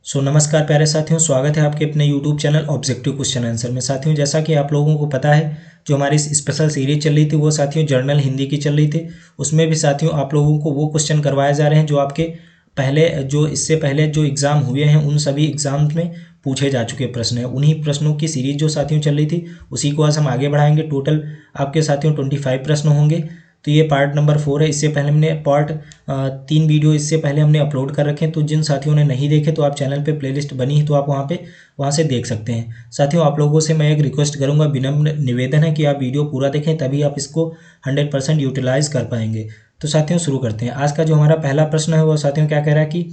नमस्कार प्यारे साथियों, स्वागत है आपके अपने YouTube channel objective question answer में। साथियों, जैसा कि आप लोगों को पता है, जो हमारी स्पेशल सीरीज चल रही थी वो साथियों जर्नल हिंदी की चल रही थी। उसमें भी साथियों आप लोगों को वो क्वेश्चन करवाए जा रहे हैं जो आपके इससे पहले जो एग्ज़ाम हुए हैं उन सभी एग्जाम्स में पूछे जा चुके प्रश्न हैं। उन्हीं प्रश्नों की सीरीज जो साथियों चल रही थी उसी को आज हम आगे बढ़ाएंगे। टोटल आपके साथियों 25 प्रश्न होंगे। तो ये पार्ट नंबर 4 है। इससे पहले हमने पार्ट 3 वीडियो इससे पहले हमने अपलोड कर रखे हैं। तो जिन साथियों ने नहीं देखे तो आप चैनल पे प्लेलिस्ट बनी है, तो आप वहाँ से देख सकते हैं। साथियों, आप लोगों से मैं एक रिक्वेस्ट करूँगा, विनम्र निवेदन है कि आप वीडियो पूरा देखें, तभी आप इसको 100% यूटिलाइज कर पाएंगे। तो साथियों शुरू करते हैं। आज का जो हमारा पहला प्रश्न है वो साथियों क्या कह रहा है कि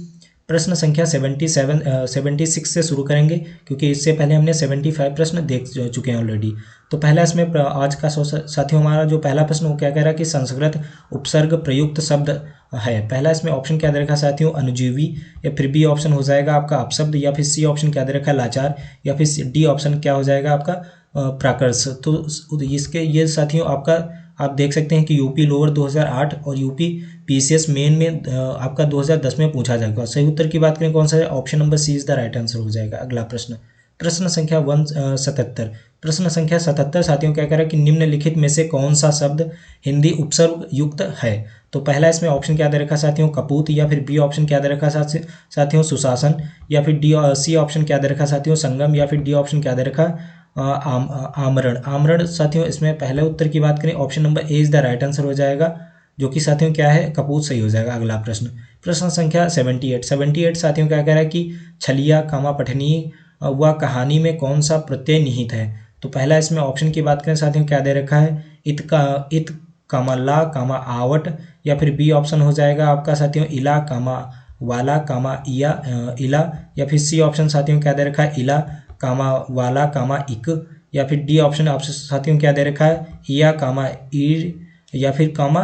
प्रश्न संख्या 76 से शुरू करेंगे, क्योंकि इससे पहले हमने 75 प्रश्न देख चुके हैं ऑलरेडी। तो पहला इसमें आज का साथियों हमारा जो पहला प्रश्न वो क्या कह रहा है कि संस्कृत उपसर्ग प्रयुक्त शब्द है। पहला इसमें ऑप्शन क्या दे रखा है साथियों, अनुजीवी, या फिर बी ऑप्शन हो जाएगा आपका अपशब्द, या फिर सी ऑप्शन क्या दे रखा है लाचार, या फिर डी ऑप्शन क्या हो जाएगा आपका प्राकर्ष। तो इसके ये साथियों आपका आप देख सकते हैं कि यूपी लोअर 2008 और यूपी पीसीएस मेन में आपका 2010 में पूछा जाएगा। सही उत्तर की बात करें कौन सा है, option number C is the right answer हो जाएगा। अगला प्रश्न, प्रश्न संख्या 177। प्रश्न संख्या 77 साथियों क्या कह रहा है कि निम्नलिखित में से कौन सा शब्द हिंदी उपसर्ग युक्त है। तो पहला इसमें ऑप्शन क्या दे रखा साथियों, कपूत, या फिर बी ऑप्शन क्या दे रखा साथियों सुशासन, या फिर सी ऑप्शन क्या दे रखा साथियों संगम, या फिर डी ऑप्शन क्या दे रखा आमरण। आमरण साथियों इसमें पहले उत्तर की बात करें option number A is the right answer हो जाएगा, जो कि साथियों क्या है, कपूत सही हो जाएगा। अगला प्रश्न, प्रश्न संख्या 78 साथियों क्या कह रहा है कि छलिया कामा पठनीय व कहानी में कौन सा प्रत्यय निहित है। तो पहला इसमें ऑप्शन की बात करें साथियों क्या दे रखा है, इत कामा ला कामा आवट, या फिर बी ऑप्शन हो जाएगा आपका साथियों इला कामा वाला कामा इला, या फिर सी ऑप्शन साथियों क्या दे रखा है, इला कामा वाला कामा इक, या फिर डी ऑप्शन आप साथियों क्या दे रखा है, इया कामा ईर, या फिर कामा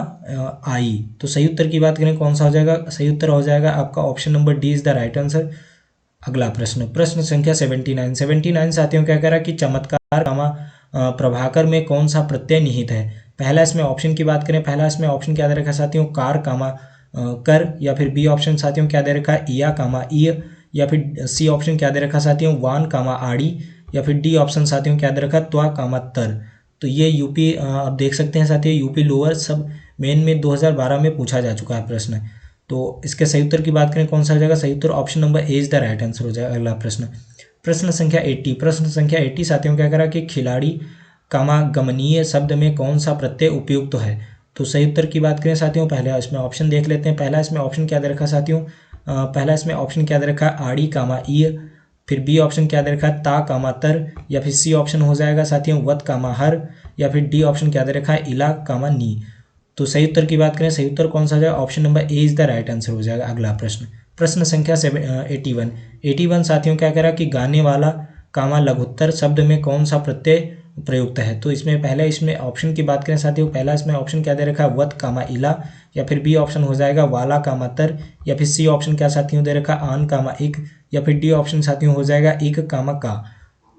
आई। तो सही उत्तर की बात करें कौन सा हो जाएगा, सही उत्तर हो जाएगा आपका option number D is the right answer. अगला प्रश्न, प्रश्न संख्या 79 साथियों क्या कह रहा है कि चमत्कार कामा प्रभाकर में कौन सा प्रत्यय निहित है। पहला इसमें ऑप्शन की बात करें, पहला इसमें ऑप्शन क्या दे रखा है साथियों कार कामा कर, या फिर बी ऑप्शन साथियों क्या दे रखा है इया कामा ईय, या फिर सी ऑप्शन क्या दे रखा साथियों वान कामा आड़ी, या फिर डी ऑप्शन साथियों क्या दे रखा त्वा कामा तर। तो ये यूपी आप देख सकते हैं साथियों यूपी लोअर सब मेन में 2012 में पूछा जा चुका है प्रश्न। तो इसके सही उत्तर की बात करें कौन सा हो जाएगा, सही उत्तर option number A is the right answer हो जाएगा। अगला प्रश्न, प्रश्न संख्या 80। प्रश्न संख्या 80 साथियों क्या करा कि खिलाड़ी कामा गमनीय शब्द में कौन सा प्रत्यय उपयुक्त है। तो सही उत्तर की बात करें साथियों, पहले इसमें ऑप्शन देख लेते हैं। पहला इसमें ऑप्शन क्या दे रखा साथियों, पहला इसमें ऑप्शन क्या दे रखा आड़ी कामा ई, फिर बी ऑप्शन क्या दे रखा है ता कामा तर, या फिर सी ऑप्शन हो जाएगा साथियों वत कामा हर, या फिर डी ऑप्शन क्या दे रखा है इला कामा नी। तो सही उत्तर की बात करें, सही उत्तर कौन सा हो जाएगा, option number A is the right answer हो जाएगा। अगला प्रश्न, प्रश्न संख्या 81 साथियों क्या कह रहा है कि गाने वाला कामा लघुत्तर शब्द में कौन सा प्रत्यय प्रयुक्त है। तो इसमें पहले इसमें ऑप्शन की बात करें साथियों, पहला इसमें ऑप्शन क्या दे रखा है वत कामा इला, या फिर बी ऑप्शन हो जाएगा वाला कामा तर, या फिर सी ऑप्शन क्या साथियों दे रखा आन कामा इक, या फिर डी ऑप्शन साथियों हो जाएगा इक कामा का।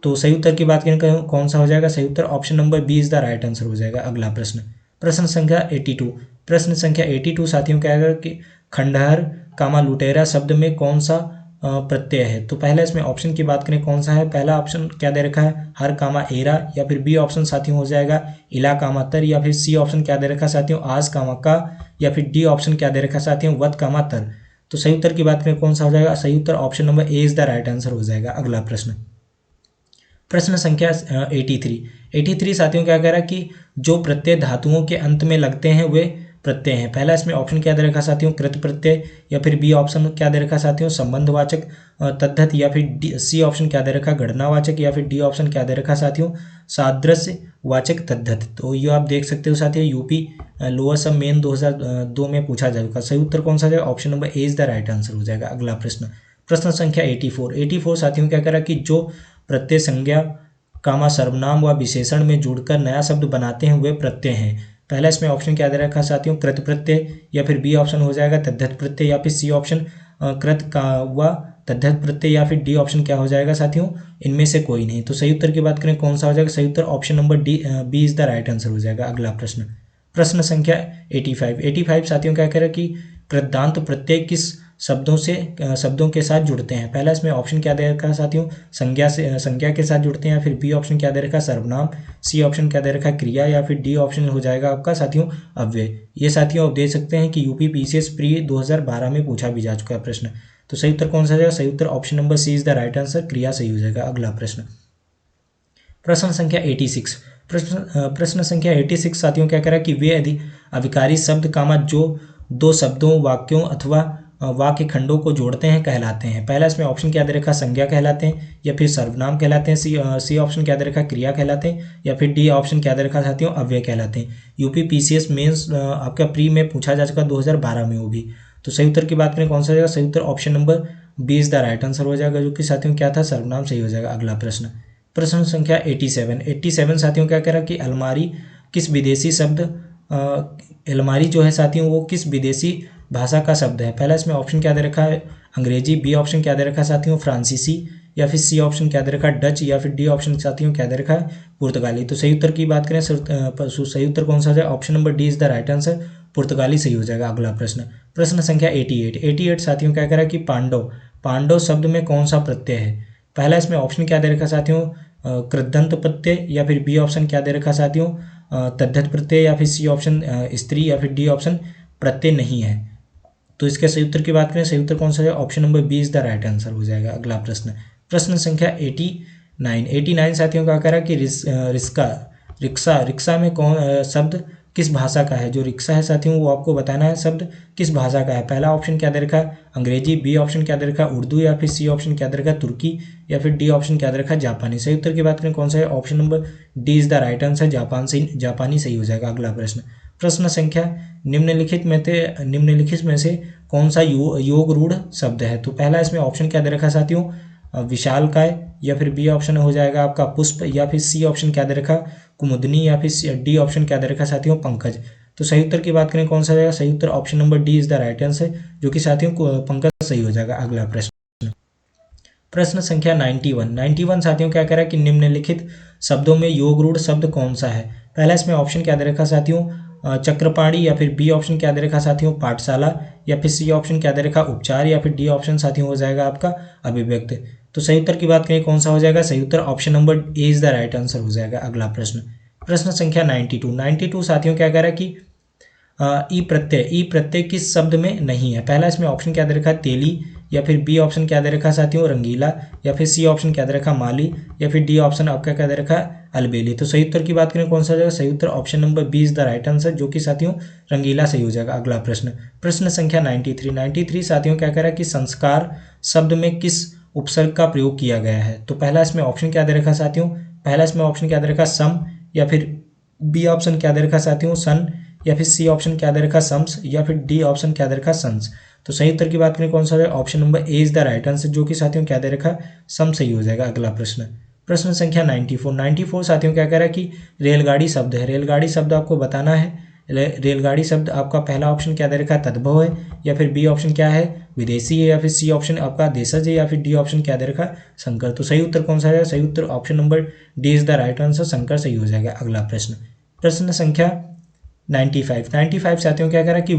तो सही उत्तर की बात करें कौन सा हो जाएगा, सही उत्तर option number B is the right answer हो जाएगा। अगला प्रश्न, प्रश्न संख्या 82। प्रश्न संख्या 82 साथियों क्या है कि खंडहर कामा लुटेरा शब्द में कौन सा प्रत्यय है। तो पहले इसमें ऑप्शन की बात करें कौन सा है, पहला ऑप्शन क्या दे रखा है हर कामा एरा, या फिर बी ऑप्शन साथियों हो जाएगा इला कामा तर, या फिर सी ऑप्शन क्या दे रखा साथियों आज कामा का, या फिर डी ऑप्शन क्या दे रखा साथियों वत कामा तर। तो सही उत्तर की बात करें कौन सा हो जाएगा, सही उत्तर option number A is the right answer हो जाएगा। अगला प्रश्न, प्रश्न संख्या 83 साथियों क्या कह रहा है कि जो प्रत्यय धातुओं के अंत में लगते हैं वे प्रत्यय हैं। पहला इसमें ऑप्शन क्या दे रखा साथियों कृत प्रत्यय, या फिर बी ऑप्शन क्या दे रखा साथियों संबंधवाचक तद्धत, या फिर सी ऑप्शन क्या दे रखा गणनावाचक, या फिर डी ऑप्शन क्या दे रखा साथियों सादृश्य वाचक तद्धत। तो ये आप देख सकते हो साथियों यूपी लोअर सब मेन 2002 में पूछा जाएगा। सही उत्तर कौन सा जाएगा, option number A is the right answer हो जाएगा। अगला प्रश्न, प्रश्न संख्या 84 साथियों क्या करा कि जो प्रत्यय संज्ञा कामा सर्वनाम व विशेषण में जुड़कर नया शब्द बनाते हैं वे प्रत्यय हैं। पहला इसमें ऑप्शन क्या दे रखा साथियों कृत प्रत्यय, या फिर बी ऑप्शन हो जाएगा तद्धत प्रत्यय, या फिर सी ऑप्शन कृत का व तद्धत प्रत्यय, या फिर डी ऑप्शन क्या हो जाएगा साथियों इनमें से कोई नहीं। तो सही उत्तर की बात करें कौन सा हो जाएगा, सही उत्तर option number B is the right answer हो जाएगा। अगला प्रश्न, प्रश्न संख्या 85 साथियों क्या कह रहा है कि कृतांत प्रत्यय किस शब्दों के साथ जुड़ते हैं। पहला इसमें ऑप्शन क्या दे रखा है साथियों, संज्ञा के साथ जुड़ते हैं, या फिर बी ऑप्शन क्या दे रखा है, सर्वनाम, सी ऑप्शन क्या दे रखा है, क्रिया, या फिर डी ऑप्शन हो जाएगा आपका साथियों अव्यय। ये साथियों आप देख सकते हैं कि यूपी पीसीएस प्री 2012 में पूछा भी जा चुका है प्रश्न। तो सही उत्तर कौन सा जाएगा, सही उत्तर option number C is the right answer, क्रिया सही हो जाएगा। अगला प्रश्न संख्या 86। प्रश्न संख्या 86 साथियों क्या कह रहा है कि वे अविकारी शब्द कामा जो दो शब्दों, वाक्यों अथवा वाक्य खंडों को जोड़ते हैं कहलाते हैं। पहला इसमें ऑप्शन क्या दे रखा, संज्ञा कहलाते हैं, या फिर सर्वनाम कहलाते हैं, सी ऑप्शन क्या दे रखा, क्रिया कहलाते हैं, या फिर डी ऑप्शन क्या दे रखा साथियों, अव्यय कहलाते हैं। यूपी पीसीएस मेंस आपका प्री में पूछा जा चुका 2012 में वो भी। तो सही उत्तर की बात करें कौन सा जाएगा, सही उत्तर option number B is the right answer हो जाएगा, जो कि साथियों क्या था, सर्वनाम सही हो जाएगा। अगला प्रश्न संख्या 87 साथियों क्या कह रहा है कि अलमारी किस विदेशी शब्द अलमारी जो है साथियों वो किस विदेशी भाषा का शब्द है। पहला इसमें ऑप्शन क्या दे रखा है, अंग्रेजी, बी ऑप्शन क्या दे रखा है साथियों, फ्रांसीसी, या फिर सी ऑप्शन क्या दे रखा है, डच, या फिर डी ऑप्शन साथियों क्या दे रखा है, पुर्तगाली। तो सही उत्तर की बात करें सही उत्तर कौन सा है, option number D is the right answer, पुर्तगाली सही हो जाएगा। अगला प्रश्न संख्या 88 साथियों क्या कह रहा है कि पांडव शब्द में कौन सा प्रत्यय है। पहला इसमें ऑप्शन क्या दे रखा साथियों, कृदंत प्रत्यय, या फिर बी ऑप्शन क्या दे रखा साथियों, तद्धित प्रत्यय, या फिर सी ऑप्शन स्त्री, या फिर डी ऑप्शन प्रत्यय नहीं है। तो इसके सही उत्तर की बात करें, सही उत्तर कौन सा है, option number B is the right answer हो जाएगा। अगला प्रश्न संख्या 89 साथियों का कह रहा है कि रिक्शा में कौन शब्द किस भाषा का है। जो रिक्शा है साथियों वो आपको बताना है शब्द किस भाषा का है। पहला ऑप्शन क्या दे रखा है, अंग्रेजी, बी ऑप्शन क्या दे रखा है, उर्दू, या फिर सी ऑप्शन क्या दे रखा है, तुर्की, या फिर डी ऑप्शन क्या दे रखा है, जापानी। सही उत्तर की बात करें कौन सा है, option number D is the right answer, जापानी सही हो जाएगा। अगला प्रश्न संख्या निम्नलिखित में से कौन सा योग रूढ़ शब्द है। तो पहला इसमें ऑप्शन क्या दे रखा है साथियों, विशालकाय, या फिर बी ऑप्शन हो जाएगा आपका पुष्प, या फिर सी ऑप्शन क्या दे रखा कुमुदनी, या फिर डी ऑप्शन क्या दे रखा साथियों पंकज। तो सही उत्तर की बात करें कौन सा जाएगा, सही उत्तर option number D is the right answer, जो कि साथियों पंकज सही हो जाएगा। अगला प्रश्न संख्या 91 साथियों क्या कह रहा है कि निम्नलिखित शब्दों में योग रूढ़ शब्द कौन सा है। पहला इसमें ऑप्शन क्या दे रखा साथियों, चक्रपाणी, या फिर बी ऑप्शन क्या दे रखा साथियों पाठशाला, या फिर सी ऑप्शन क्या दे रखा उपचार, या फिर डी ऑप्शन साथियों हो जाएगा आपका अभिव्यक्त। तो सही उत्तर की बात करें कौन सा हो जाएगा, सही उत्तर option number A is the right answer हो जाएगा। अगला प्रश्न संख्या 92 साथियों क्या कह रहा है कि ई प्रत्यय किस शब्द में नहीं है। पहला इसमें ऑप्शन क्या दे रखा है तेली, या फिर बी ऑप्शन क्या दे रखा साथियों रंगीला, या फिर सी ऑप्शन क्या दे रखा माली, या फिर डी ऑप्शन आपका क्या दे रखा अलबेली। तो सही उत्तर की बात करें कौन सा जाएगा, सही उत्तर option number B is the right answer, जो कि साथियों रंगीला सही हो जाएगा। अगला प्रश्न संख्या 93 साथियों क्या कह रहा है कि संस्कार शब्द में किस उपसर्ग का प्रयोग किया गया है। तो पहला इसमें ऑप्शन क्या दे रखा साथियों, पहला इसमें ऑप्शन क्या दे रखा सम, या फिर बी ऑप्शन क्या दे रखा साथियों सन, या फिर सी ऑप्शन क्या दे रखा सम्स, या फिर डी ऑप्शन क्या दे रखा सन्स। तो सही उत्तर की बात करें कौन सा है, option number A is the right answer, जो कि साथियों क्या दे रखा सम सही हो जाएगा। अगला प्रश्न संख्या 94 साथियों क्या कह रहा है कि रेलगाड़ी शब्द है। रेलगाड़ी शब्द आपको बताना है। रेलगाड़ी शब्द आपका पहला ऑप्शन क्या दे रखा है तद्भव है, या फिर बी ऑप्शन क्या है विदेशी है, या फिर सी ऑप्शन आपका देशज है, या फिर डी ऑप्शन क्या दे रखा संकर। तो सही उत्तर कौन सा है, सही उत्तर option number D is the right answer, संकर सही हो जाएगा। अगला प्रश्न संख्या 95 साथियों क्या कह रहा है कि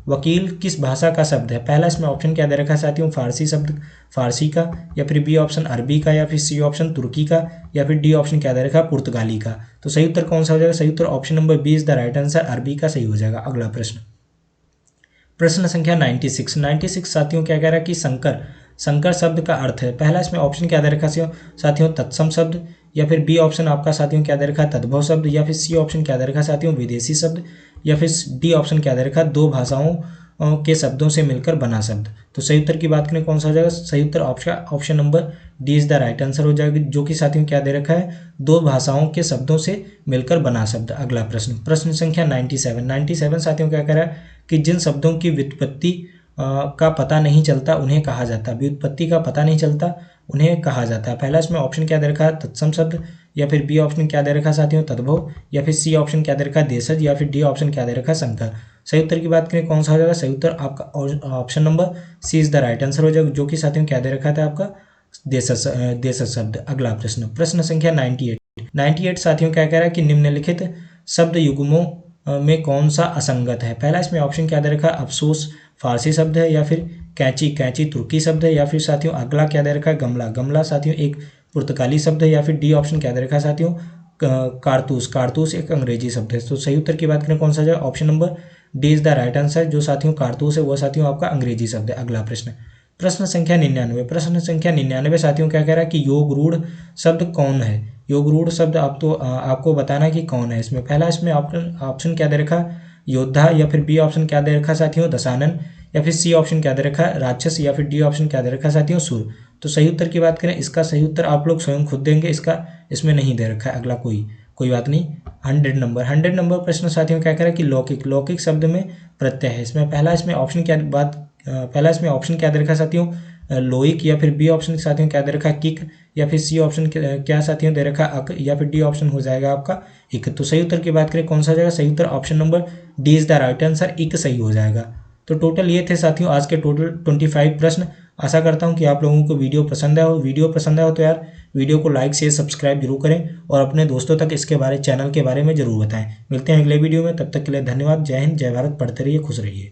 वकील किस भाषा का शब्द है। पहला इसमें ऑप्शन क्या दे रखा है साथियों फारसी शब्द फारसी का, या फिर बी ऑप्शन अरबी का, या फिर सी ऑप्शन तुर्की का, या फिर डी ऑप्शन क्या दे रखा है पुर्तगाली का। तो सही उत्तर कौन सा हो जाएगा, सही उत्तर option number B is the right answer, अरबी का सही हो जाएगा। अगला प्रश्न संख्या 96 साथियों क्या कह रहा है कि संकर शब्द का अर्थ है। पहला इसमें ऑप्शन क्या दे रखा साथियों तत्सम शब्द, या फिर बी ऑप्शन आपका साथियों क्या दे रखा तद्भव शब्द, या फिर सी ऑप्शन क्या दे रखा साथियों विदेशी शब्द, या फिर डी ऑप्शन क्या दे रखा दो भाषाओं के शब्दों से मिलकर बना शब्द। तो सही उत्तर की बात करें कौन सा हो जाएगा, सही उत्तर option number D is the right answer हो जाएगा, जो कि साथियों क्या दे रखा है दो भाषाओं के शब्दों से मिलकर बना शब्द। अगला प्रश्न संख्या 97 साथियों क्या कह रहा है कि जिन शब्दों की व्युत्पत्ति का पता नहीं चलता उन्हें कहा जाता है। व्युत्पत्ति का पता नहीं चलता उन्हें कहा जाता है। पहला इसमें ऑप्शन क्या दे रखा है तत्सम शब्द, या फिर बी ऑप्शन क्या दे रखा साथियों तद्भव, या फिर सी ऑप्शन क्या दे रखा देशज, या फिर डी ऑप्शन क्या दे रखा संकर। सही उत्तर की बात करें कौन सा हो जाएगा, सही उत्तर आपका option number C is the right answer हो जाएगा, जो कि साथियों क्या दे रखा था आपका देशज शब्द। अगला प्रश्न संख्या 98 साथियों क्या कह रहा है कि निम्नलिखित शब्द युग्मों में कौन सा असंगत है। पहला इसमें ऑप्शन क्या दे रखा अफसोस फारसी शब्द है, या फिर कैंची, कैंची तुर्की शब्द है, या फिर साथियों अगला क्या दे रखा है, गमला, गमला साथियों एक पुर्तगाली शब्द है, या फिर डी ऑप्शन क्या दे रखा है साथियों, कारतूस, कारतूस एक अंग्रेजी शब्द है। तो सही उत्तर की बात करें कौन सा जाए, option number D is the right answer. जो साथियों कारतूस है वो साथियों आपका अंग्रेजी शब्द है। अगला प्रश्न, प्रश्न संख्या 99, प्रश्न संख्या 99 साथियों क्या कह रहा है कि योग रूढ़ शब्द कौन है। योग रूढ़ शब्द आपको बताना है कि कौन है। इसमें पहला इसमें ऑप्शन क्या दे रखा, योद्धा, या फिर बी ऑप्शन क्या दे रखा साथियों, दशानन, या फिर सी ऑप्शन क्या दे रखा है, राक्षस, या फिर डी ऑप्शन क्या दे रखा साथियों, सुर। तो सही उत्तर की बात करें, इसका सही उत्तर आप लोग स्वयं खुद देंगे, इसका इसमें नहीं दे रखा है। अगला कोई बात नहीं। 100 नंबर प्रश्न साथियों क्या कह रहा है कि लौकिक, लौकिक शब्द में प्रत्यय है। इसमें पहला इसमें ऑप्शन क्या दे रखा है साथियों, लोइक, या फिर बी ऑप्शन साथियों क्या दे रखा है, किक, या फिर सी ऑप्शन क्या साथियों दे रखा है, अक, या फिर डी ऑप्शन हो जाएगा आपका इक। तो सही उत्तर की बात करें कौन सा जाएगा, सही उत्तर option number D is the right answer, इक सही हो जाएगा। तो टोटल ये थे साथियों आज के टोटल 25 प्रश्न। आशा करता हूँ कि आप लोगों को वीडियो पसंद आया हो। वीडियो पसंद आया हो तो यार वीडियो को लाइक शेयर सब्सक्राइब जरूर करें और अपने दोस्तों तक इसके बारे चैनल के बारे में जरूर बताएं। मिलते हैं अगले वीडियो में, तब तक के लिए धन्यवाद। जय हिंद, जय भारत, पढ़ते रहिए, खुश रहिए।